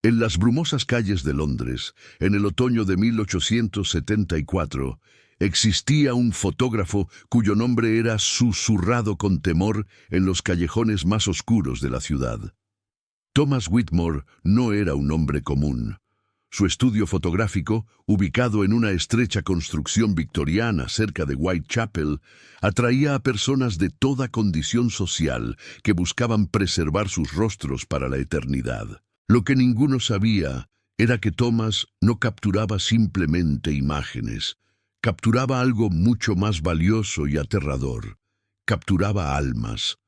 En las brumosas calles de Londres, en el otoño de 1874, existía un fotógrafo cuyo nombre era susurrado con temor en los callejones más oscuros de la ciudad. Thomas Whitmore no era un hombre común. Su estudio fotográfico, ubicado en una estrecha construcción victoriana cerca de Whitechapel, atraía a personas de toda condición social que buscaban preservar sus rostros para la eternidad. Lo que ninguno sabía era que Thomas no capturaba simplemente imágenes, capturaba algo mucho más valioso y aterrador, capturaba almas.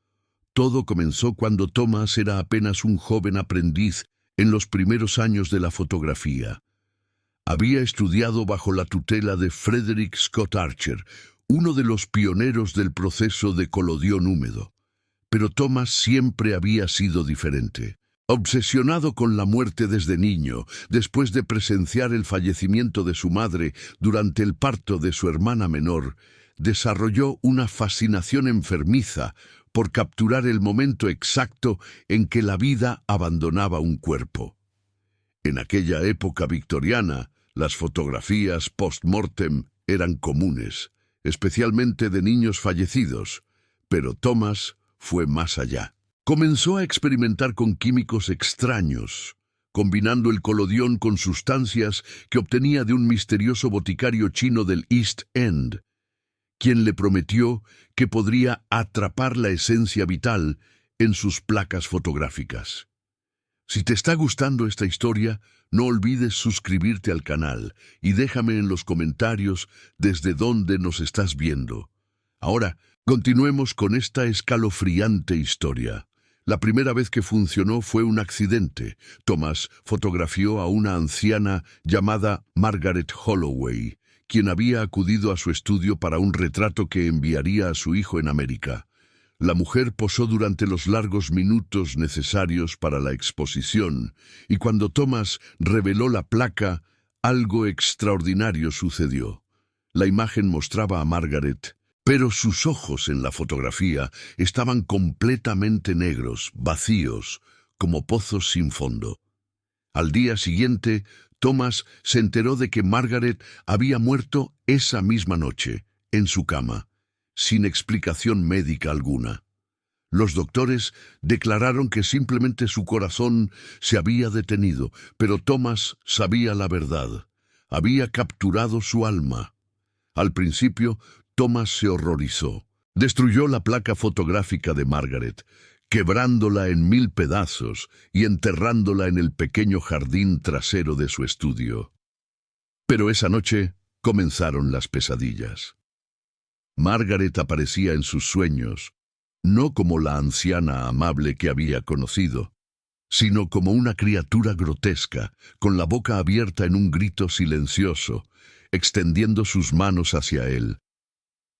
Todo comenzó cuando Thomas era apenas un joven aprendiz en los primeros años de la fotografía. Había estudiado bajo la tutela de Frederick Scott Archer, uno de los pioneros del proceso de colodión húmedo. Pero Thomas siempre había sido diferente. Obsesionado con la muerte desde niño, después de presenciar el fallecimiento de su madre durante el parto de su hermana menor, desarrolló una fascinación enfermiza por capturar el momento exacto en que la vida abandonaba un cuerpo. En aquella época victoriana, las fotografías post-mortem eran comunes, especialmente de niños fallecidos, pero Thomas fue más allá. Comenzó a experimentar con químicos extraños, combinando el colodión con sustancias que obtenía de un misterioso boticario chino del East End, quien le prometió que podría atrapar la esencia vital en sus placas fotográficas. Si te está gustando esta historia, no olvides suscribirte al canal y déjame en los comentarios desde dónde nos estás viendo. Ahora, continuemos con esta escalofriante historia. La primera vez que funcionó fue un accidente. Thomas fotografió a una anciana llamada Margaret Holloway, quien había acudido a su estudio para un retrato que enviaría a su hijo en América. La mujer posó durante los largos minutos necesarios para la exposición, y cuando Thomas reveló la placa, algo extraordinario sucedió. La imagen mostraba a Margaret, pero sus ojos en la fotografía estaban completamente negros, vacíos, como pozos sin fondo. Al día siguiente, Thomas se enteró de que Margaret había muerto esa misma noche, en su cama, sin explicación médica alguna. Los doctores declararon que simplemente su corazón se había detenido, pero Thomas sabía la verdad. Había capturado su alma. Al principio, Thomas se horrorizó. Destruyó la placa fotográfica de Margaret, quebrándola en 1000 pedazos y enterrándola en el pequeño jardín trasero de su estudio. Pero esa noche comenzaron las pesadillas. Margaret aparecía en sus sueños, no como la anciana amable que había conocido, sino como una criatura grotesca, con la boca abierta en un grito silencioso, extendiendo sus manos hacia él.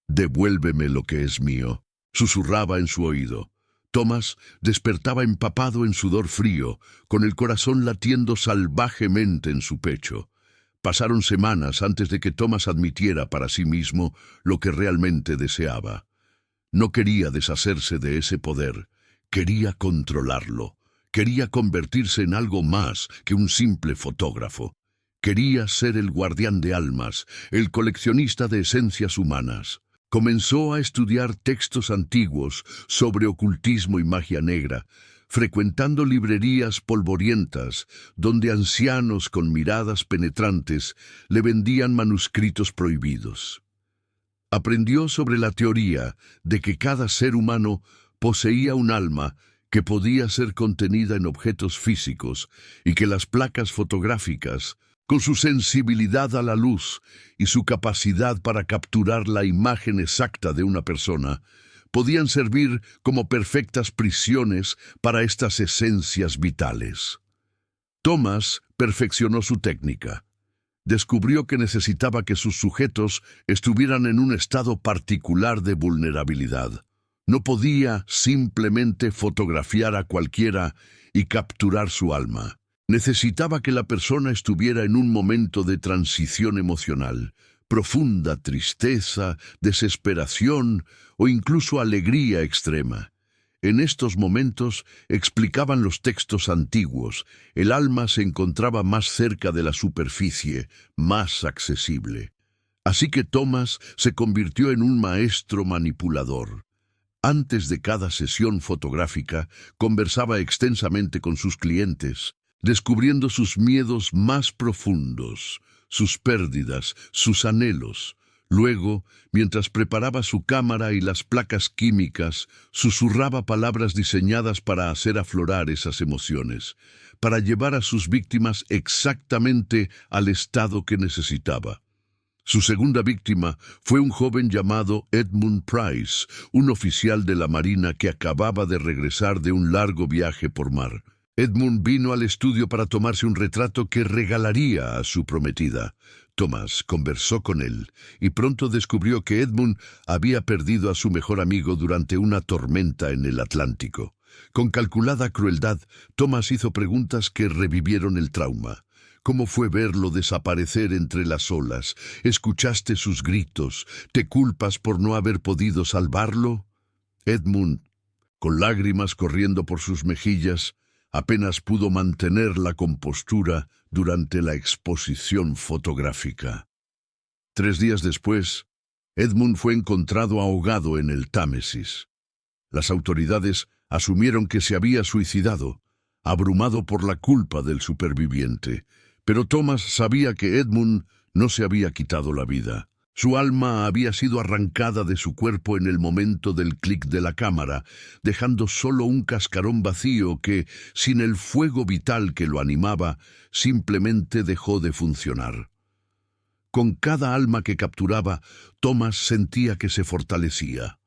«Devuélveme lo que es mío», susurraba en su oído. Thomas despertaba empapado en sudor frío, con el corazón latiendo salvajemente en su pecho. Pasaron semanas antes de que Thomas admitiera para sí mismo lo que realmente deseaba. No quería deshacerse de ese poder, quería controlarlo, quería convertirse en algo más que un simple fotógrafo. Quería ser el guardián de almas, el coleccionista de esencias humanas. Comenzó a estudiar textos antiguos sobre ocultismo y magia negra, frecuentando librerías polvorientas donde ancianos con miradas penetrantes le vendían manuscritos prohibidos. Aprendió sobre la teoría de que cada ser humano poseía un alma que podía ser contenida en objetos físicos y que las placas fotográficas, con su sensibilidad a la luz y su capacidad para capturar la imagen exacta de una persona, podían servir como perfectas prisiones para estas esencias vitales. Thomas perfeccionó su técnica. Descubrió que necesitaba que sus sujetos estuvieran en un estado particular de vulnerabilidad. No podía simplemente fotografiar a cualquiera y capturar su alma. Necesitaba que la persona estuviera en un momento de transición emocional, profunda tristeza, desesperación o incluso alegría extrema. En estos momentos explicaban los textos antiguos, el alma se encontraba más cerca de la superficie, más accesible. Así que Thomas se convirtió en un maestro manipulador. Antes de cada sesión fotográfica, conversaba extensamente con sus clientes, descubriendo sus miedos más profundos, sus pérdidas, sus anhelos. Luego, mientras preparaba su cámara y las placas químicas, susurraba palabras diseñadas para hacer aflorar esas emociones, para llevar a sus víctimas exactamente al estado que necesitaba. Su segunda víctima fue un joven llamado Edmund Price, un oficial de la Marina que acababa de regresar de un largo viaje por mar. Edmund vino al estudio para tomarse un retrato que regalaría a su prometida. Thomas conversó con él y pronto descubrió que Edmund había perdido a su mejor amigo durante una tormenta en el Atlántico. Con calculada crueldad, Thomas hizo preguntas que revivieron el trauma. ¿Cómo fue verlo desaparecer entre las olas? ¿Escuchaste sus gritos? ¿Te culpas por no haber podido salvarlo? Edmund, con lágrimas corriendo por sus mejillas, apenas pudo mantener la compostura durante la exposición fotográfica. 3 días después, Edmund fue encontrado ahogado en el Támesis. Las autoridades asumieron que se había suicidado, abrumado por la culpa del superviviente. Pero Thomas sabía que Edmund no se había quitado la vida. Su alma había sido arrancada de su cuerpo en el momento del clic de la cámara, dejando solo un cascarón vacío que, sin el fuego vital que lo animaba, simplemente dejó de funcionar. Con cada alma que capturaba, Thomas sentía que se fortalecía.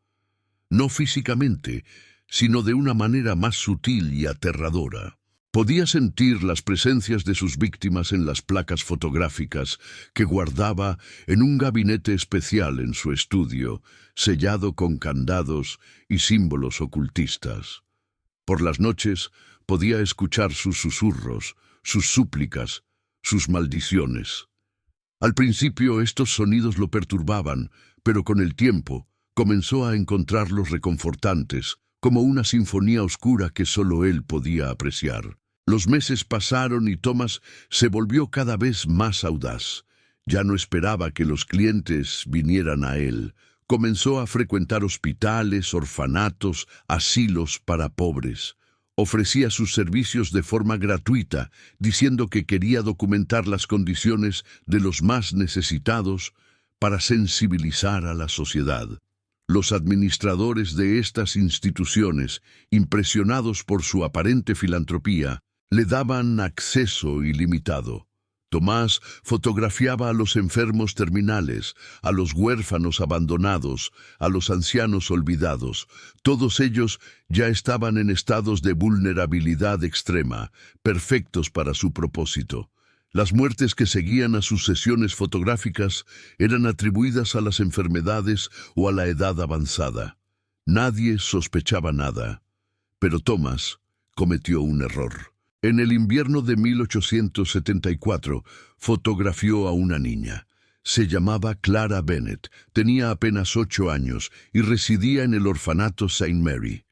No físicamente, sino de una manera más sutil y aterradora. Podía sentir las presencias de sus víctimas en las placas fotográficas que guardaba en un gabinete especial en su estudio, sellado con candados y símbolos ocultistas. Por las noches podía escuchar sus susurros, sus súplicas, sus maldiciones. Al principio estos sonidos lo perturbaban, pero con el tiempo comenzó a encontrarlos reconfortantes, como una sinfonía oscura que solo él podía apreciar. Los meses pasaron y Thomas se volvió cada vez más audaz. Ya no esperaba que los clientes vinieran a él. Comenzó a frecuentar hospitales, orfanatos, asilos para pobres. Ofrecía sus servicios de forma gratuita, diciendo que quería documentar las condiciones de los más necesitados para sensibilizar a la sociedad. Los administradores de estas instituciones, impresionados por su aparente filantropía, le daban acceso ilimitado. Tomás fotografiaba a los enfermos terminales, a los huérfanos abandonados, a los ancianos olvidados. Todos ellos ya estaban en estados de vulnerabilidad extrema, perfectos para su propósito. Las muertes que seguían a sus sesiones fotográficas eran atribuidas a las enfermedades o a la edad avanzada. Nadie sospechaba nada, pero Thomas cometió un error. En el invierno de 1874, fotografió a una niña. Se llamaba Clara Bennett, tenía apenas 8 años y residía en el orfanato St. Mary.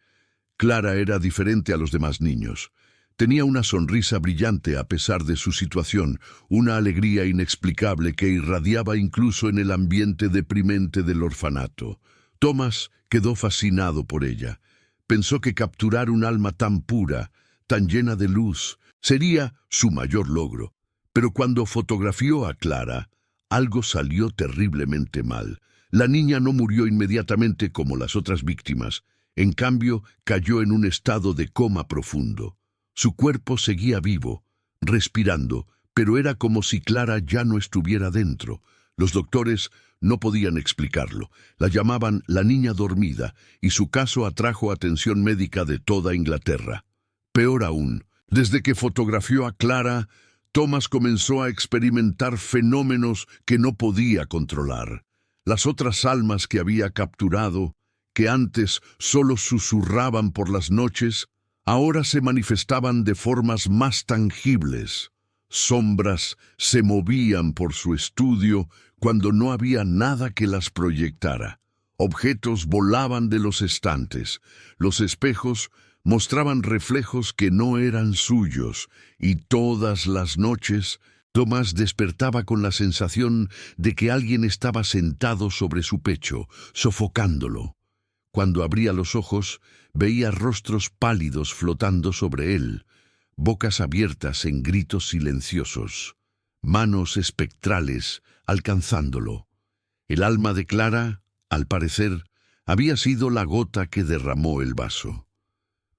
Clara era diferente a los demás niños. Tenía una sonrisa brillante a pesar de su situación, una alegría inexplicable que irradiaba incluso en el ambiente deprimente del orfanato. Thomas quedó fascinado por ella. Pensó que capturar un alma tan pura, tan llena de luz, sería su mayor logro. Pero cuando fotografió a Clara, algo salió terriblemente mal. La niña no murió inmediatamente como las otras víctimas. En cambio, cayó en un estado de coma profundo. Su cuerpo seguía vivo, respirando, pero era como si Clara ya no estuviera dentro. Los doctores no podían explicarlo. La llamaban la niña dormida, y su caso atrajo atención médica de toda Inglaterra. Peor aún, desde que fotografió a Clara, Thomas comenzó a experimentar fenómenos que no podía controlar. Las otras almas que había capturado, que antes solo susurraban por las noches, ahora se manifestaban de formas más tangibles. Sombras se movían por su estudio cuando no había nada que las proyectara. Objetos volaban de los estantes. Los espejos mostraban reflejos que no eran suyos, y todas las noches Thomas despertaba con la sensación de que alguien estaba sentado sobre su pecho, sofocándolo. Cuando abría los ojos, veía rostros pálidos flotando sobre él, bocas abiertas en gritos silenciosos, manos espectrales alcanzándolo. El alma de Clara, al parecer, había sido la gota que derramó el vaso.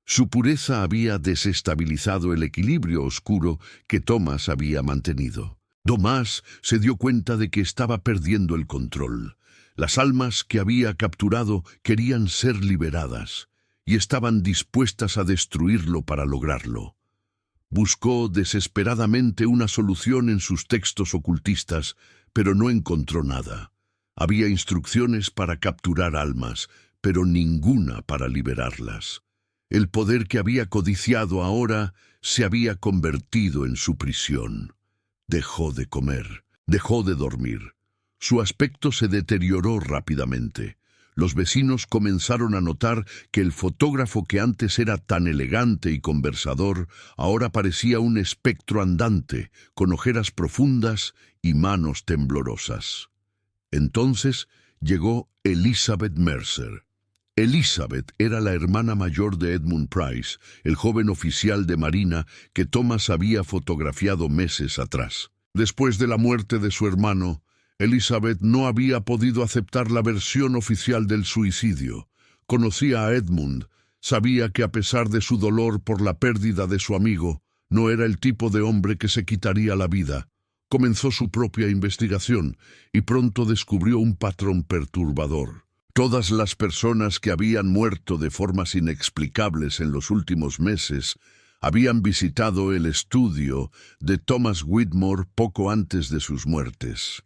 Su pureza había desestabilizado el equilibrio oscuro que Thomas había mantenido. Thomas se dio cuenta de que estaba perdiendo el control. Las almas que había capturado querían ser liberadas y estaban dispuestas a destruirlo para lograrlo. Buscó desesperadamente una solución en sus textos ocultistas, pero no encontró nada. Había instrucciones para capturar almas, pero ninguna para liberarlas. El poder que había codiciado ahora se había convertido en su prisión. Dejó de comer, dejó de dormir. Su aspecto se deterioró rápidamente. Los vecinos comenzaron a notar que el fotógrafo que antes era tan elegante y conversador, ahora parecía un espectro andante, con ojeras profundas y manos temblorosas. Entonces llegó Elizabeth Mercer. Elizabeth era la hermana mayor de Edmund Price, el joven oficial de marina que Thomas había fotografiado meses atrás. Después de la muerte de su hermano, Elizabeth no había podido aceptar la versión oficial del suicidio. Conocía a Edmund, sabía que a pesar de su dolor por la pérdida de su amigo, no era el tipo de hombre que se quitaría la vida. Comenzó su propia investigación y pronto descubrió un patrón perturbador. Todas las personas que habían muerto de formas inexplicables en los últimos meses habían visitado el estudio de Thomas Whitmore poco antes de sus muertes.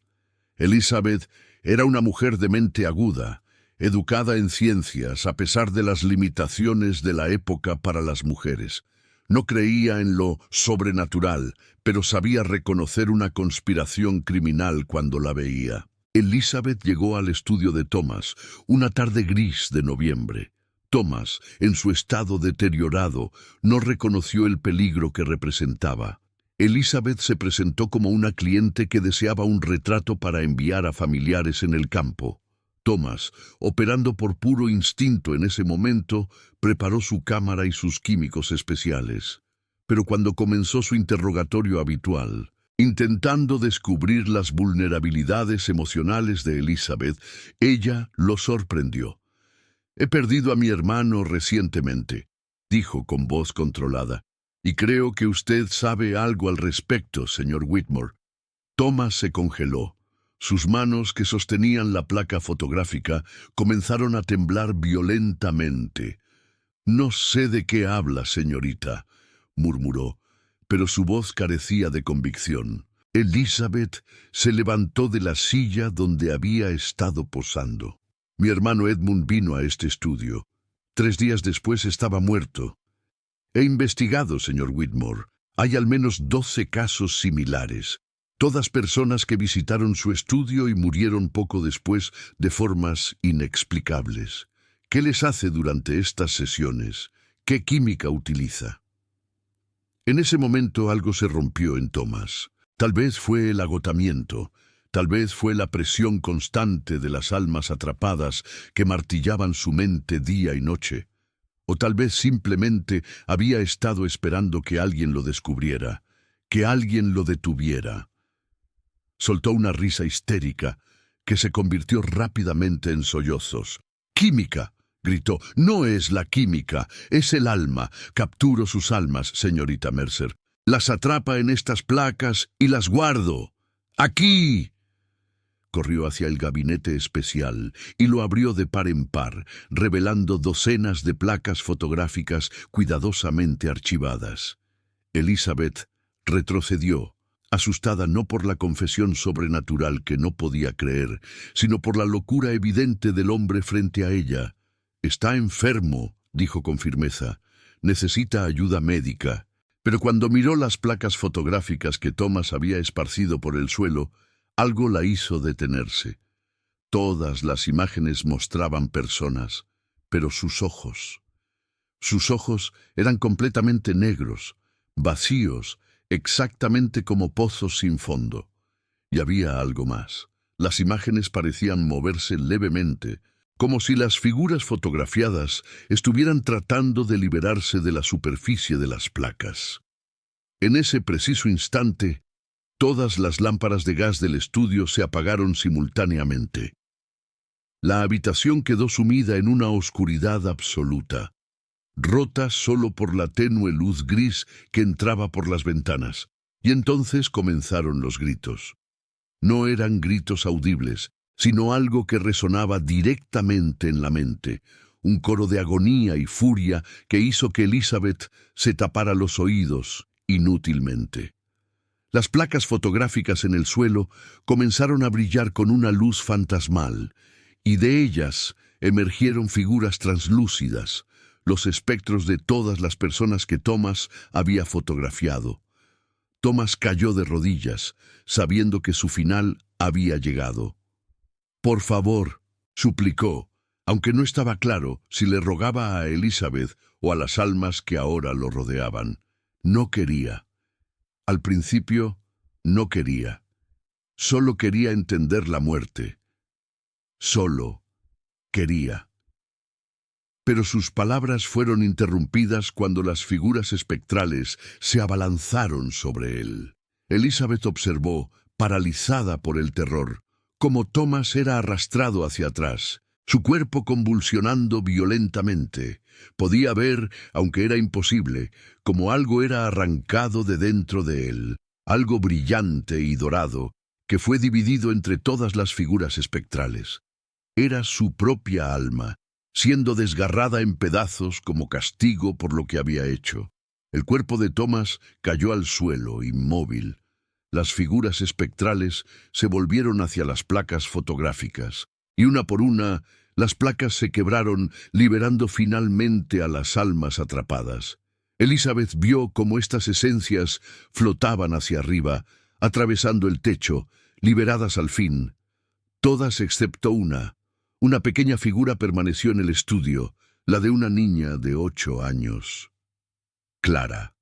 Elizabeth era una mujer de mente aguda, educada en ciencias a pesar de las limitaciones de la época para las mujeres. No creía en lo sobrenatural, pero sabía reconocer una conspiración criminal cuando la veía. Elizabeth llegó al estudio de Thomas una tarde gris de noviembre. Thomas, en su estado deteriorado, no reconoció el peligro que representaba. Elizabeth se presentó como una cliente que deseaba un retrato para enviar a familiares en el campo. Thomas, operando por puro instinto en ese momento, preparó su cámara y sus químicos especiales. Pero cuando comenzó su interrogatorio habitual, intentando descubrir las vulnerabilidades emocionales de Elizabeth, ella lo sorprendió. «He perdido a mi hermano recientemente», dijo con voz controlada, «y creo que usted sabe algo al respecto, señor Whitmore». Thomas se congeló. Sus manos que sostenían la placa fotográfica comenzaron a temblar violentamente. «No sé de qué habla, señorita», murmuró, pero su voz carecía de convicción. Elizabeth se levantó de la silla donde había estado posando. «Mi hermano Edmund vino a este estudio. 3 días después estaba muerto. He investigado, señor Whitmore. Hay al menos 12 casos similares. Todas personas que visitaron su estudio y murieron poco después de formas inexplicables. ¿Qué les hace durante estas sesiones? ¿Qué química utiliza?» En ese momento algo se rompió en Thomas. Tal vez fue el agotamiento, tal vez fue la presión constante de las almas atrapadas que martillaban su mente día y noche, o tal vez simplemente había estado esperando que alguien lo descubriera, que alguien lo detuviera. Soltó una risa histérica que se convirtió rápidamente en sollozos. «¡Química!», gritó. «No es la química, es el alma. Capturo sus almas, señorita Mercer. Las atrapa en estas placas y las guardo. ¡Aquí!». Corrió hacia el gabinete especial y lo abrió de par en par, revelando docenas de placas fotográficas cuidadosamente archivadas. Elizabeth retrocedió, asustada no por la confesión sobrenatural que no podía creer, sino por la locura evidente del hombre frente a ella. «Está enfermo», dijo con firmeza. «Necesita ayuda médica». Pero cuando miró las placas fotográficas que Thomas había esparcido por el suelo, algo la hizo detenerse. Todas las imágenes mostraban personas, pero sus ojos eran completamente negros, vacíos, exactamente como pozos sin fondo. Y había algo más. Las imágenes parecían moverse levemente, como si las figuras fotografiadas estuvieran tratando de liberarse de la superficie de las placas. En ese preciso instante, todas las lámparas de gas del estudio se apagaron simultáneamente. La habitación quedó sumida en una oscuridad absoluta, rota solo por la tenue luz gris que entraba por las ventanas. Y entonces comenzaron los gritos. No eran gritos audibles, sino algo que resonaba directamente en la mente, un coro de agonía y furia que hizo que Elizabeth se tapara los oídos inútilmente. Las placas fotográficas en el suelo comenzaron a brillar con una luz fantasmal, y de ellas emergieron figuras translúcidas, los espectros de todas las personas que Thomas había fotografiado. Thomas cayó de rodillas, sabiendo que su final había llegado. «Por favor», suplicó, aunque no estaba claro si le rogaba a Elizabeth o a las almas que ahora lo rodeaban. No quería. Al principio, no quería. Solo quería entender la muerte. Solo quería. Pero sus palabras fueron interrumpidas cuando las figuras espectrales se abalanzaron sobre él. Elizabeth observó, paralizada por el terror, cómo Thomas era arrastrado hacia atrás, su cuerpo convulsionando violentamente. Podía ver, aunque era imposible, como algo era arrancado de dentro de él, algo brillante y dorado, que fue dividido entre todas las figuras espectrales. Era su propia alma, siendo desgarrada en pedazos como castigo por lo que había hecho. El cuerpo de Thomas cayó al suelo, inmóvil. Las figuras espectrales se volvieron hacia las placas fotográficas, y una por una, las placas se quebraron, liberando finalmente a las almas atrapadas. Elizabeth vio cómo estas esencias flotaban hacia arriba, atravesando el techo, liberadas al fin. Todas excepto una pequeña figura permaneció en el estudio, la de una niña de 8 años. Clara.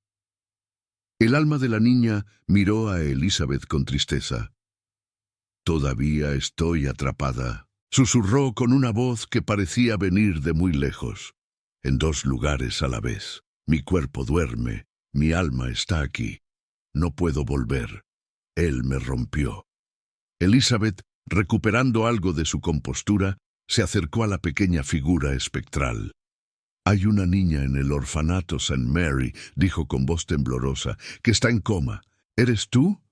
El alma de la niña miró a Elizabeth con tristeza. «Todavía estoy atrapada», susurró con una voz que parecía venir de muy lejos. «En 2 lugares a la vez. Mi cuerpo duerme, mi alma está aquí. No puedo volver. Él me rompió». Elizabeth, recuperando algo de su compostura, se acercó a la pequeña figura espectral. «Hay una niña en el orfanato St. Mary», dijo con voz temblorosa, «que está en coma. ¿Eres tú?»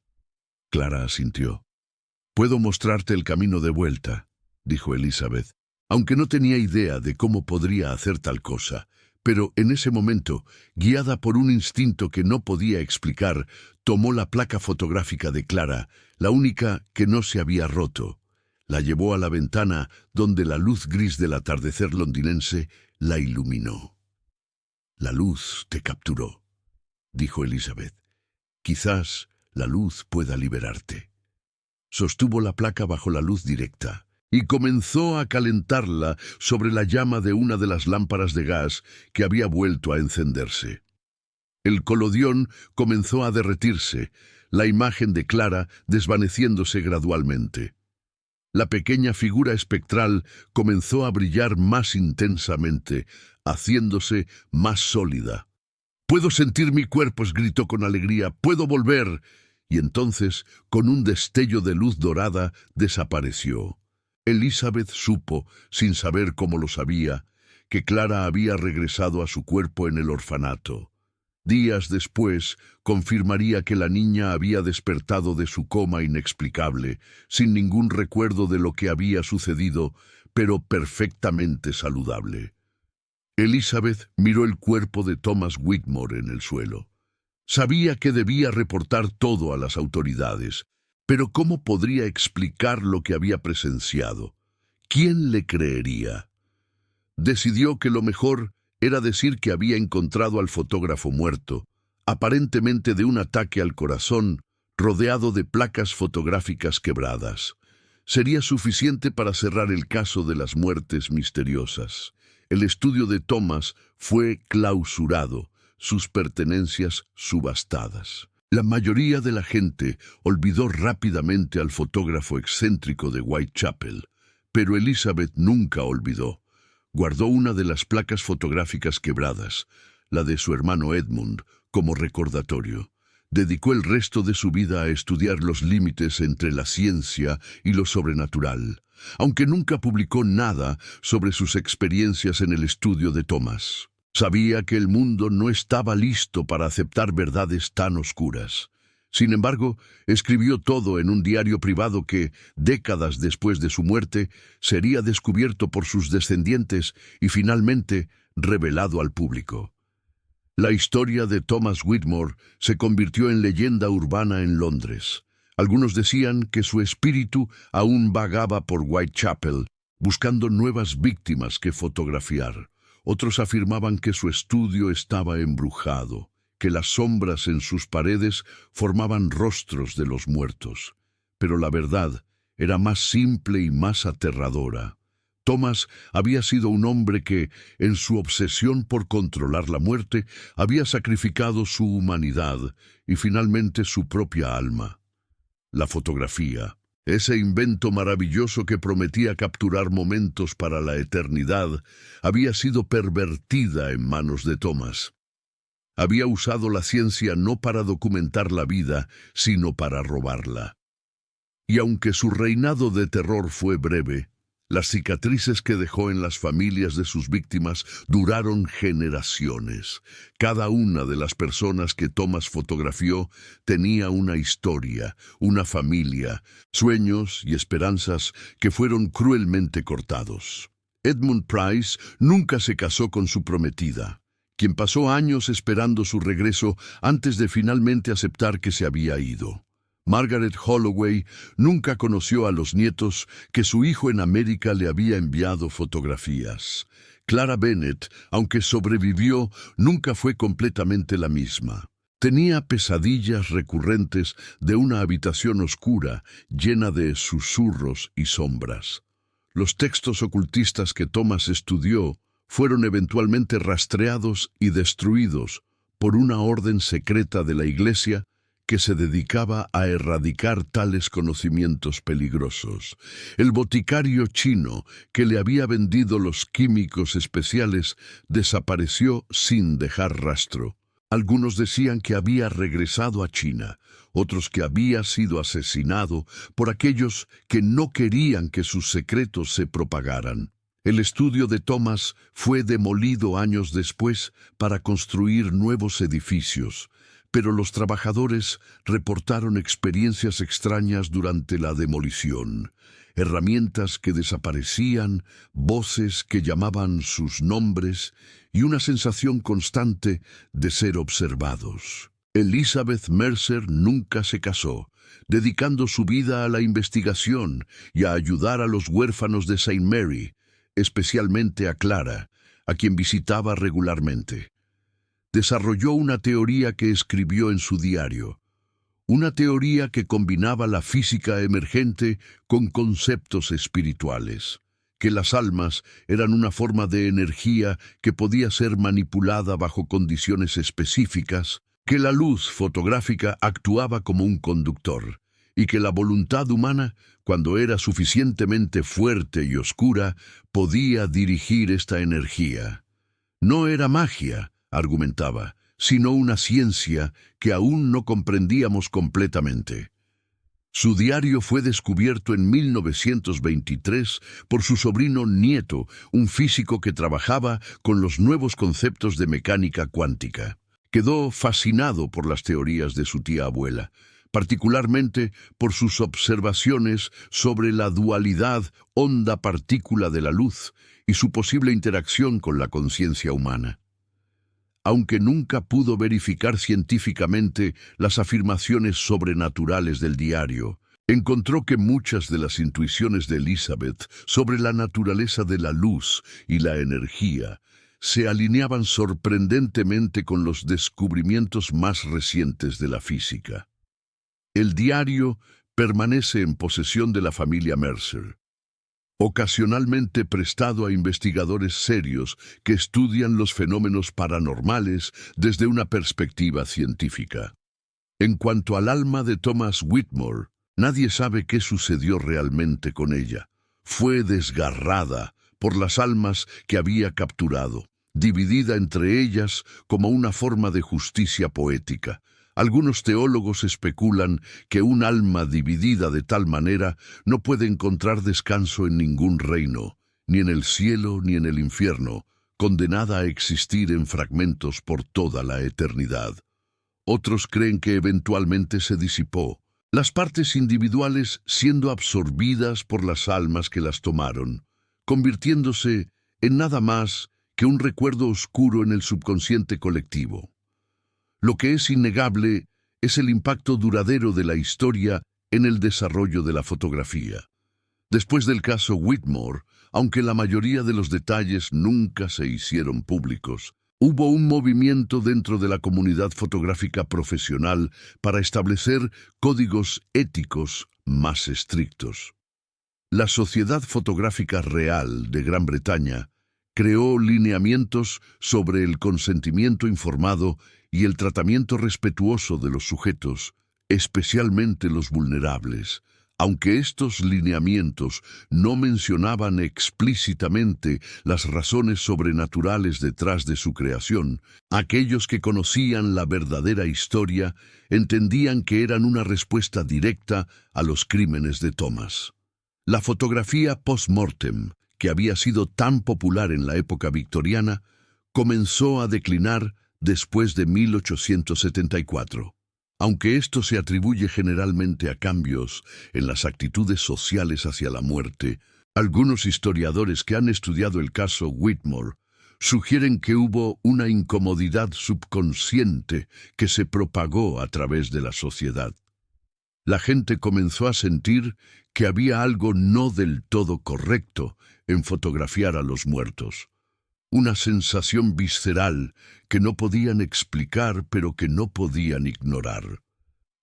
Clara asintió. «Puedo mostrarte el camino de vuelta», dijo Elizabeth, aunque no tenía idea de cómo podría hacer tal cosa. Pero en ese momento, guiada por un instinto que no podía explicar, tomó la placa fotográfica de Clara, la única que no se había roto. La llevó a la ventana donde la luz gris del atardecer londinense la iluminó. «La luz te capturó», dijo Elizabeth. «Quizás la luz pueda liberarte». Sostuvo la placa bajo la luz directa y comenzó a calentarla sobre la llama de una de las lámparas de gas que había vuelto a encenderse. El colodión comenzó a derretirse, la imagen de Clara desvaneciéndose gradualmente. La pequeña figura espectral comenzó a brillar más intensamente, haciéndose más sólida. «Puedo sentir mi cuerpo», gritó con alegría. «Puedo volver». Y entonces, con un destello de luz dorada, desapareció. Elizabeth supo, sin saber cómo lo sabía, que Clara había regresado a su cuerpo en el orfanato. Días después, confirmaría que la niña había despertado de su coma inexplicable, sin ningún recuerdo de lo que había sucedido, pero perfectamente saludable. Elizabeth miró el cuerpo de Thomas Whitmore en el suelo. Sabía que debía reportar todo a las autoridades, pero ¿cómo podría explicar lo que había presenciado? ¿Quién le creería? Decidió que lo mejor era decir que había encontrado al fotógrafo muerto, aparentemente de un ataque al corazón, rodeado de placas fotográficas quebradas. sería suficiente para cerrar el caso de las muertes misteriosas. El estudio de Thomas fue clausurado, sus pertenencias subastadas. La mayoría de la gente olvidó rápidamente al fotógrafo excéntrico de Whitechapel, pero Elizabeth nunca olvidó. Guardó una de las placas fotográficas quebradas, la de su hermano Edmund, como recordatorio. Dedicó el resto de su vida a estudiar los límites entre la ciencia y lo sobrenatural, aunque nunca publicó nada sobre sus experiencias en el estudio de Thomas. Sabía que el mundo no estaba listo para aceptar verdades tan oscuras. Sin embargo, escribió todo en un diario privado que, décadas después de su muerte, sería descubierto por sus descendientes y finalmente revelado al público. La historia de Thomas Whitmore se convirtió en leyenda urbana en Londres. Algunos decían que su espíritu aún vagaba por Whitechapel, buscando nuevas víctimas que fotografiar. Otros afirmaban que su estudio estaba embrujado, que las sombras en sus paredes formaban rostros de los muertos. Pero la verdad era más simple y más aterradora. Thomas había sido un hombre que, en su obsesión por controlar la muerte, había sacrificado su humanidad y finalmente su propia alma. La fotografía, ese invento maravilloso que prometía capturar momentos para la eternidad, había sido pervertida en manos de Thomas. Había usado la ciencia no para documentar la vida, sino para robarla. Y aunque su reinado de terror fue breve, las cicatrices que dejó en las familias de sus víctimas duraron generaciones. Cada una de las personas que Thomas fotografió tenía una historia, una familia, sueños y esperanzas que fueron cruelmente cortados. Edmund Price nunca se casó con su prometida, quien pasó años esperando su regreso antes de finalmente aceptar que se había ido. Margaret Holloway nunca conoció a los nietos que su hijo en América le había enviado fotografías. Clara Bennett, aunque sobrevivió, nunca fue completamente la misma. Tenía pesadillas recurrentes de una habitación oscura, llena de susurros y sombras. Los textos ocultistas que Thomas estudió fueron eventualmente rastreados y destruidos por una orden secreta de la Iglesia que se dedicaba a erradicar tales conocimientos peligrosos. El boticario chino que le había vendido los químicos especiales desapareció sin dejar rastro. Algunos decían que había regresado a China, otros que había sido asesinado por aquellos que no querían que sus secretos se propagaran. El estudio de Thomas fue demolido años después para construir nuevos edificios, pero los trabajadores reportaron experiencias extrañas durante la demolición, herramientas que desaparecían, voces que llamaban sus nombres y una sensación constante de ser observados. Elizabeth Mercer nunca se casó, dedicando su vida a la investigación y a ayudar a los huérfanos de St. Mary, especialmente a Clara, a quien visitaba regularmente. Desarrolló una teoría que escribió en su diario, una teoría que combinaba la física emergente con conceptos espirituales, que las almas eran una forma de energía que podía ser manipulada bajo condiciones específicas, que la luz fotográfica actuaba como un conductor, y que la voluntad humana, cuando era suficientemente fuerte y oscura, podía dirigir esta energía. No era magia, argumentaba, sino una ciencia que aún no comprendíamos completamente. Su diario fue descubierto en 1923 por su sobrino nieto, un físico que trabajaba con los nuevos conceptos de mecánica cuántica. Quedó fascinado por las teorías de su tía abuela, particularmente por sus observaciones sobre la dualidad onda-partícula de la luz y su posible interacción con la conciencia humana. Aunque nunca pudo verificar científicamente las afirmaciones sobrenaturales del diario, encontró que muchas de las intuiciones de Elizabeth sobre la naturaleza de la luz y la energía se alineaban sorprendentemente con los descubrimientos más recientes de la física. El diario permanece en posesión de la familia Mercer, ocasionalmente prestado a investigadores serios que estudian los fenómenos paranormales desde una perspectiva científica. En cuanto al alma de Thomas Whitmore, nadie sabe qué sucedió realmente con ella. Fue desgarrada por las almas que había capturado, dividida entre ellas como una forma de justicia poética. Algunos teólogos especulan que un alma dividida de tal manera no puede encontrar descanso en ningún reino, ni en el cielo ni en el infierno, condenada a existir en fragmentos por toda la eternidad. Otros creen que eventualmente se disipó, las partes individuales siendo absorbidas por las almas que las tomaron, convirtiéndose en nada más que un recuerdo oscuro en el subconsciente colectivo. Lo que es innegable es el impacto duradero de la historia en el desarrollo de la fotografía. Después del caso Whitmore, aunque la mayoría de los detalles nunca se hicieron públicos, hubo un movimiento dentro de la comunidad fotográfica profesional para establecer códigos éticos más estrictos. La Sociedad Fotográfica Real de Gran Bretaña creó lineamientos sobre el consentimiento informado y el tratamiento respetuoso de los sujetos, especialmente los vulnerables. Aunque estos lineamientos no mencionaban explícitamente las razones sobrenaturales detrás de su creación, aquellos que conocían la verdadera historia entendían que eran una respuesta directa a los crímenes de Thomas. La fotografía post-mortem, que había sido tan popular en la época victoriana, comenzó a declinar después de 1874. Aunque esto se atribuye generalmente a cambios en las actitudes sociales hacia la muerte, algunos historiadores que han estudiado el caso Whitmore sugieren que hubo una incomodidad subconsciente que se propagó a través de la sociedad. La gente comenzó a sentir que había algo no del todo correcto en fotografiar a los muertos. Una sensación visceral que no podían explicar pero que no podían ignorar.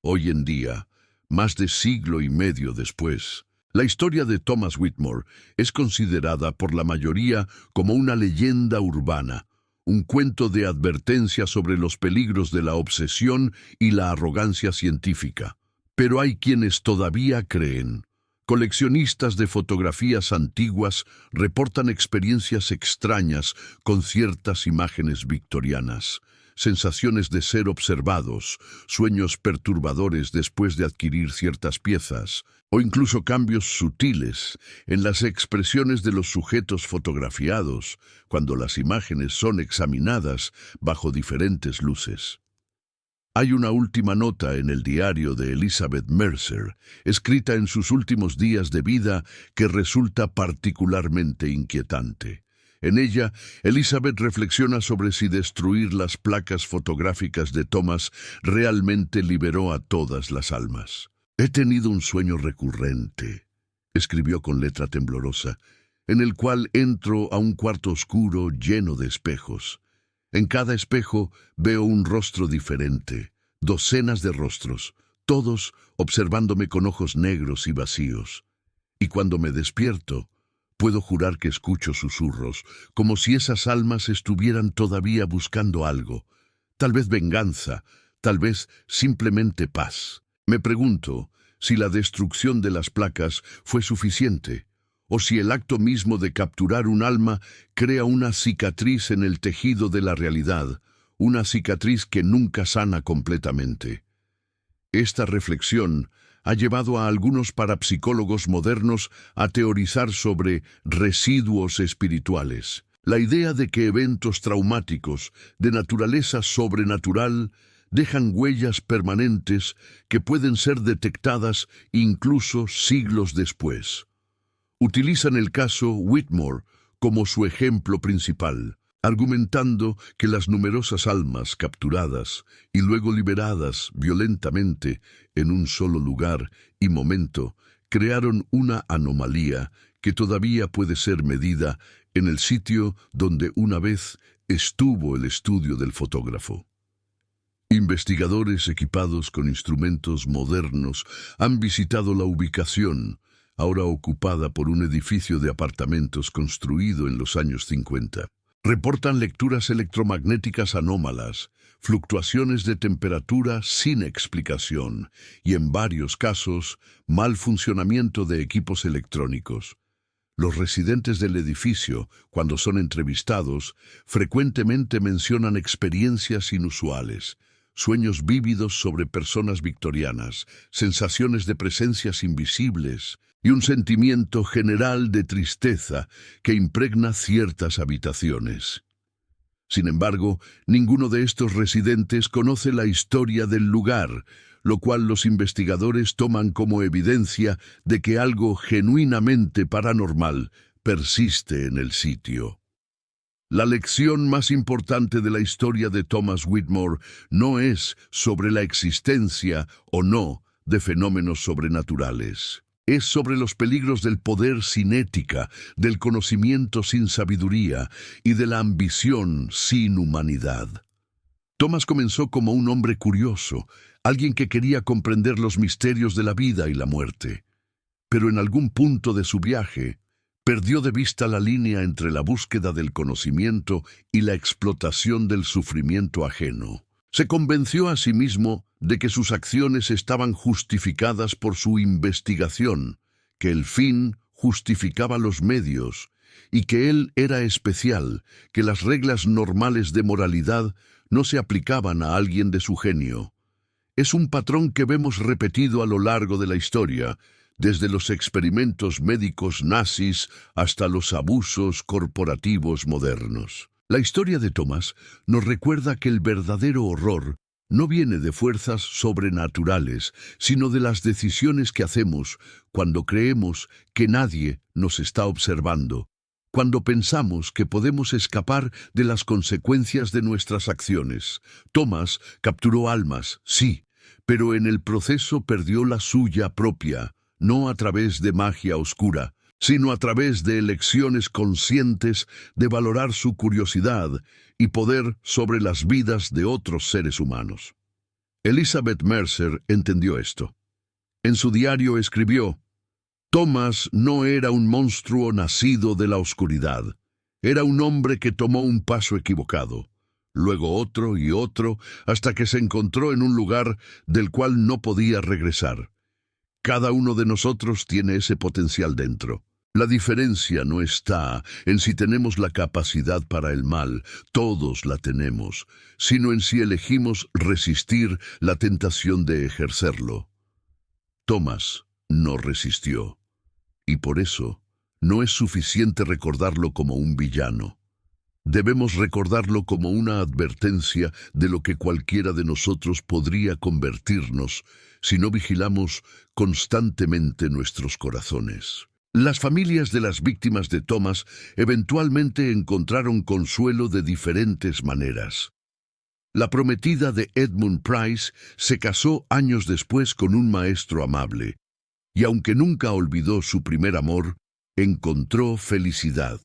Hoy en día, más de siglo y medio después, la historia de Thomas Whitmore es considerada por la mayoría como una leyenda urbana, un cuento de advertencia sobre los peligros de la obsesión y la arrogancia científica. Pero hay quienes todavía creen. Coleccionistas de fotografías antiguas reportan experiencias extrañas con ciertas imágenes victorianas, sensaciones de ser observados, sueños perturbadores después de adquirir ciertas piezas, o incluso cambios sutiles en las expresiones de los sujetos fotografiados cuando las imágenes son examinadas bajo diferentes luces. Hay una última nota en el diario de Elizabeth Mercer, escrita en sus últimos días de vida, que resulta particularmente inquietante. En ella, Elizabeth reflexiona sobre si destruir las placas fotográficas de Thomas realmente liberó a todas las almas. «He tenido un sueño recurrente», escribió con letra temblorosa, «en el cual entro a un cuarto oscuro lleno de espejos. En cada espejo veo un rostro diferente, docenas de rostros, todos observándome con ojos negros y vacíos. Y cuando me despierto, puedo jurar que escucho susurros, como si esas almas estuvieran todavía buscando algo, tal vez venganza, tal vez simplemente paz. Me pregunto si la destrucción de las placas fue suficiente, o si el acto mismo de capturar un alma crea una cicatriz en el tejido de la realidad, una cicatriz que nunca sana completamente. Esta reflexión ha llevado a algunos parapsicólogos modernos a teorizar sobre residuos espirituales. La idea de que eventos traumáticos de naturaleza sobrenatural dejan huellas permanentes que pueden ser detectadas incluso siglos después. Utilizan el caso Whitmore como su ejemplo principal, argumentando que las numerosas almas capturadas y luego liberadas violentamente en un solo lugar y momento crearon una anomalía que todavía puede ser medida en el sitio donde una vez estuvo el estudio del fotógrafo. Investigadores equipados con instrumentos modernos han visitado la ubicación, ahora ocupada por un edificio de apartamentos construido en los años 50. Reportan lecturas electromagnéticas anómalas, fluctuaciones de temperatura sin explicación y, en varios casos, mal funcionamiento de equipos electrónicos. Los residentes del edificio, cuando son entrevistados, frecuentemente mencionan experiencias inusuales, sueños vívidos sobre personas victorianas, sensaciones de presencias invisibles y un sentimiento general de tristeza que impregna ciertas habitaciones. Sin embargo, ninguno de estos residentes conoce la historia del lugar, lo cual los investigadores toman como evidencia de que algo genuinamente paranormal persiste en el sitio. La lección más importante de la historia de Thomas Whitmore no es sobre la existencia o no de fenómenos sobrenaturales. Es sobre los peligros del poder sin ética, del conocimiento sin sabiduría y de la ambición sin humanidad. Thomas comenzó como un hombre curioso, alguien que quería comprender los misterios de la vida y la muerte. Pero en algún punto de su viaje, perdió de vista la línea entre la búsqueda del conocimiento y la explotación del sufrimiento ajeno. Se convenció a sí mismo de que sus acciones estaban justificadas por su investigación, que el fin justificaba los medios, y que él era especial, que las reglas normales de moralidad no se aplicaban a alguien de su genio. Es un patrón que vemos repetido a lo largo de la historia, desde los experimentos médicos nazis hasta los abusos corporativos modernos. La historia de Thomas nos recuerda que el verdadero horror no viene de fuerzas sobrenaturales, sino de las decisiones que hacemos cuando creemos que nadie nos está observando, cuando pensamos que podemos escapar de las consecuencias de nuestras acciones. Thomas capturó almas, sí, pero en el proceso perdió la suya propia, no a través de magia oscura, sino a través de elecciones conscientes de valorar su curiosidad y poder sobre las vidas de otros seres humanos. Elizabeth Mercer entendió esto. En su diario escribió: Thomas no era un monstruo nacido de la oscuridad. Era un hombre que tomó un paso equivocado, luego otro y otro, hasta que se encontró en un lugar del cual no podía regresar. Cada uno de nosotros tiene ese potencial dentro. La diferencia no está en si tenemos la capacidad para el mal, todos la tenemos, sino en si elegimos resistir la tentación de ejercerlo. Thomas no resistió, y por eso no es suficiente recordarlo como un villano. Debemos recordarlo como una advertencia de lo que cualquiera de nosotros podría convertirnos si no vigilamos constantemente nuestros corazones. Las familias de las víctimas de Thomas eventualmente encontraron consuelo de diferentes maneras. La prometida de Edmund Price se casó años después con un maestro amable, y aunque nunca olvidó su primer amor, encontró felicidad.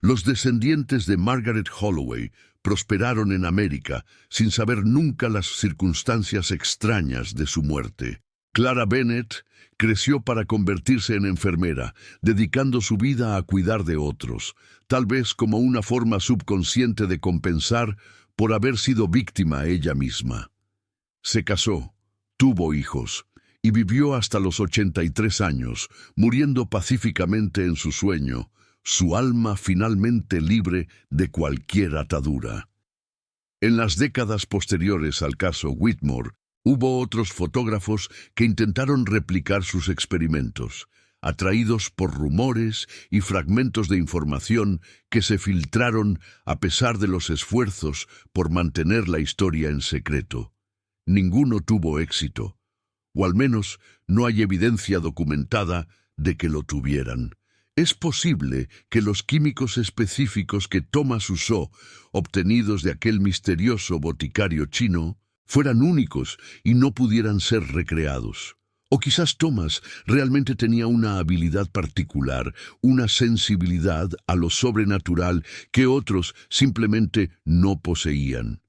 Los descendientes de Margaret Holloway prosperaron en América sin saber nunca las circunstancias extrañas de su muerte. Clara Bennett creció para convertirse en enfermera, dedicando su vida a cuidar de otros, tal vez como una forma subconsciente de compensar por haber sido víctima ella misma. Se casó, tuvo hijos y vivió hasta los 83 años, muriendo pacíficamente en su sueño, su alma finalmente libre de cualquier atadura. En las décadas posteriores al caso Whitmore, hubo otros fotógrafos que intentaron replicar sus experimentos, atraídos por rumores y fragmentos de información que se filtraron a pesar de los esfuerzos por mantener la historia en secreto. Ninguno tuvo éxito, o al menos no hay evidencia documentada de que lo tuvieran. Es posible que los químicos específicos que Thomas usó, obtenidos de aquel misterioso boticario chino, fueran únicos y no pudieran ser recreados. O quizás Thomas realmente tenía una habilidad particular, una sensibilidad a lo sobrenatural que otros simplemente no poseían.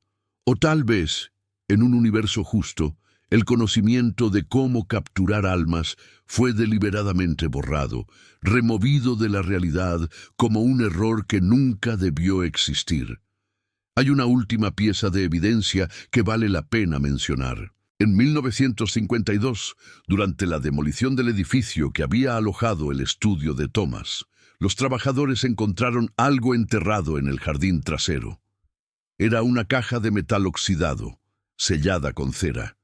O tal vez, En un universo justo, el conocimiento de cómo capturar almas fue deliberadamente borrado, removido de la realidad como un error que nunca debió existir. Hay una última pieza de evidencia que vale la pena mencionar. En 1952, durante la demolición del edificio que había alojado el estudio de Thomas, los trabajadores encontraron algo enterrado en el jardín trasero. Era una caja de metal oxidado, sellada con cera.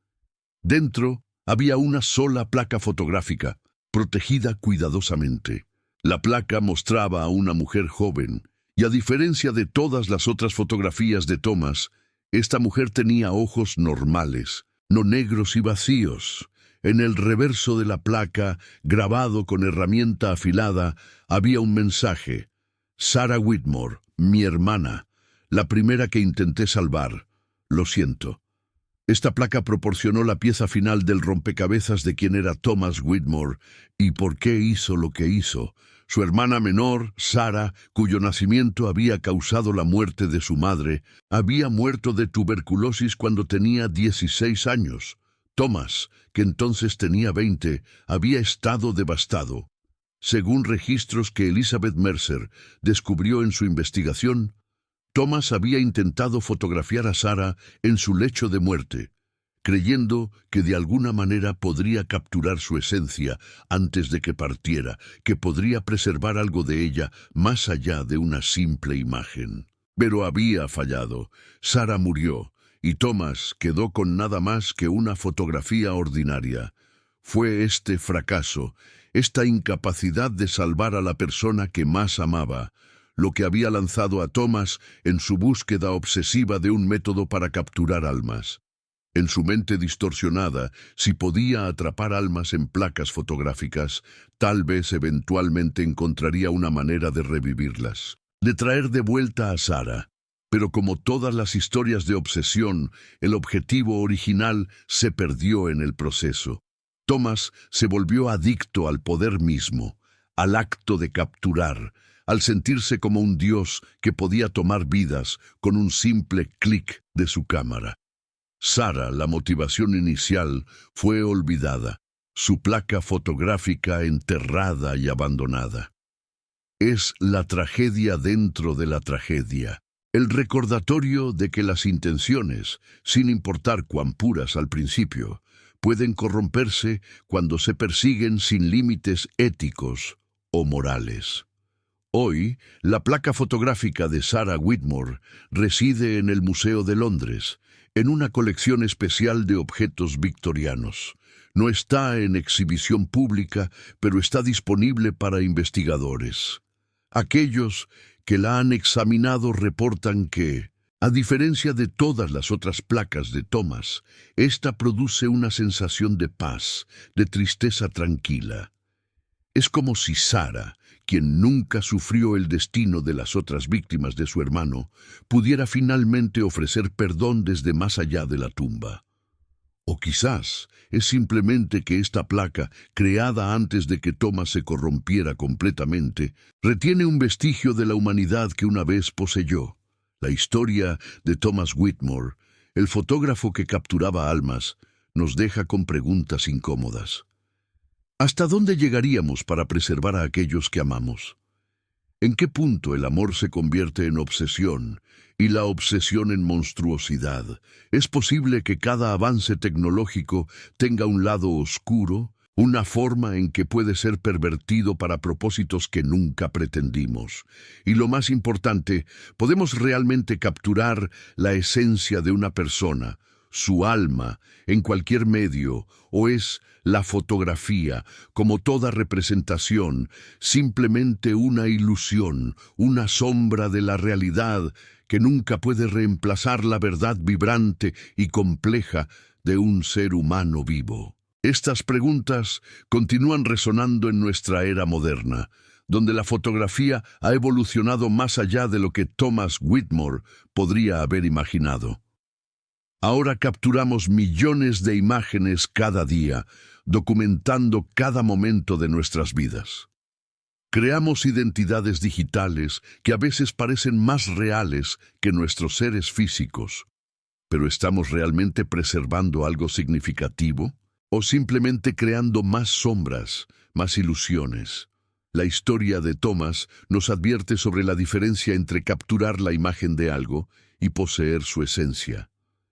Dentro había una sola placa fotográfica, protegida cuidadosamente. La placa mostraba a una mujer joven, y a diferencia de todas las otras fotografías de Thomas, esta mujer tenía ojos normales, no negros y vacíos. En el reverso de la placa, grabado con herramienta afilada, había un mensaje: Sarah Whitmore, mi hermana, la primera que intenté salvar. Lo siento. Esta placa proporcionó la pieza final del rompecabezas de quién era Thomas Whitmore y por qué hizo lo que hizo. Su hermana menor, Sarah, cuyo nacimiento había causado la muerte de su madre, había muerto de tuberculosis cuando tenía 16 años. Thomas, que entonces tenía 20, había estado devastado. Según registros que Elizabeth Mercer descubrió en su investigación, Thomas había intentado fotografiar a Sarah en su lecho de muerte, creyendo que de alguna manera podría capturar su esencia antes de que partiera, que podría preservar algo de ella más allá de una simple imagen. Pero había fallado. Sarah murió, y Thomas quedó con nada más que una fotografía ordinaria. Fue este fracaso, esta incapacidad de salvar a la persona que más amaba, lo que había lanzado a Thomas en su búsqueda obsesiva de un método para capturar almas. En su mente distorsionada, si podía atrapar almas en placas fotográficas, tal vez eventualmente encontraría una manera de revivirlas, de traer de vuelta a Sarah. Pero como todas las historias de obsesión, el objetivo original se perdió en el proceso. Thomas se volvió adicto al poder mismo, al acto de capturar, al sentirse como un dios que podía tomar vidas con un simple clic de su cámara. Sarah, la motivación inicial, fue olvidada, su placa fotográfica enterrada y abandonada. Es la tragedia dentro de la tragedia, el recordatorio de que las intenciones, sin importar cuán puras al principio, pueden corromperse cuando se persiguen sin límites éticos o morales. Hoy, la placa fotográfica de Sarah Whitmore reside en el Museo de Londres, en una colección especial de objetos victorianos. No está en exhibición pública, pero está disponible para investigadores. Aquellos que la han examinado reportan que, a diferencia de todas las otras placas de Thomas, esta produce una sensación de paz, de tristeza tranquila. Es como si Sarah, quien nunca sufrió el destino de las otras víctimas de su hermano, pudiera finalmente ofrecer perdón desde más allá de la tumba. O quizás es simplemente que esta placa, creada antes de que Thomas se corrompiera completamente, retiene un vestigio de la humanidad que una vez poseyó. La historia de Thomas Whitmore, el fotógrafo que capturaba almas, nos deja con preguntas incómodas. ¿Hasta dónde llegaríamos para preservar a aquellos que amamos? ¿En qué punto el amor se convierte en obsesión y la obsesión en monstruosidad? ¿Es posible que cada avance tecnológico tenga un lado oscuro, una forma en que puede ser pervertido para propósitos que nunca pretendimos? Y lo más importante, ¿podemos realmente capturar la esencia de una persona, su alma, en cualquier medio, o es la fotografía, como toda representación, simplemente una ilusión, una sombra de la realidad que nunca puede reemplazar la verdad vibrante y compleja de un ser humano vivo? Estas preguntas continúan resonando en nuestra era moderna, donde la fotografía ha evolucionado más allá de lo que Thomas Whitmore podría haber imaginado. Ahora capturamos millones de imágenes cada día, documentando cada momento de nuestras vidas. Creamos identidades digitales que a veces parecen más reales que nuestros seres físicos. ¿Pero estamos realmente preservando algo significativo? ¿O simplemente creando más sombras, más ilusiones? La historia de Thomas nos advierte sobre la diferencia entre capturar la imagen de algo y poseer su esencia.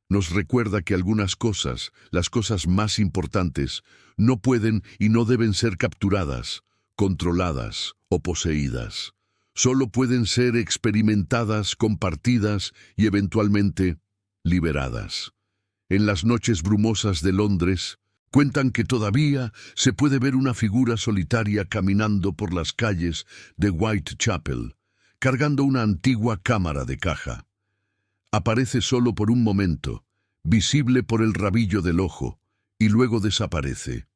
Nos recuerda que algunas cosas, las cosas más importantes, no pueden y no deben ser capturadas, controladas o poseídas. Solo pueden ser experimentadas, compartidas y eventualmente liberadas. En las noches brumosas de Londres, cuentan que todavía se puede ver una figura solitaria caminando por las calles de Whitechapel, cargando una antigua cámara de caja. Aparece solo por un momento, visible por el rabillo del ojo, y luego desaparece.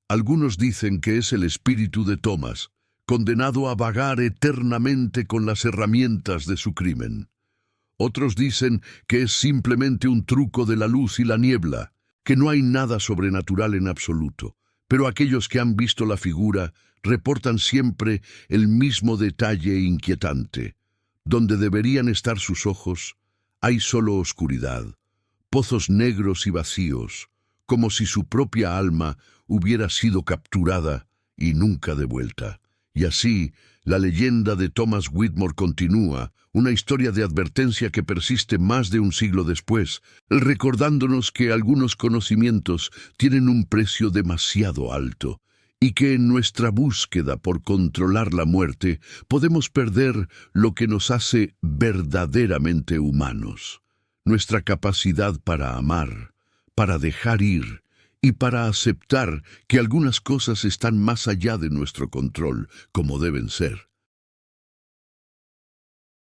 Algunos dicen que es el espíritu de Thomas, condenado a vagar eternamente con las herramientas de su crimen. Otros dicen que es simplemente un truco de la luz y la niebla, que no hay nada sobrenatural en absoluto, pero aquellos que han visto la figura reportan siempre el mismo detalle inquietante. Donde deberían estar sus ojos, hay solo oscuridad, pozos negros y vacíos, como si su propia alma hubiera sido capturada y nunca devuelta. Y así, la leyenda de Thomas Whitmore continúa, una historia de advertencia que persiste más de un siglo después, recordándonos que algunos conocimientos tienen un precio demasiado alto y que en nuestra búsqueda por controlar la muerte podemos perder lo que nos hace verdaderamente humanos, nuestra capacidad para amar, para dejar ir y para aceptar que algunas cosas están más allá de nuestro control, como deben ser.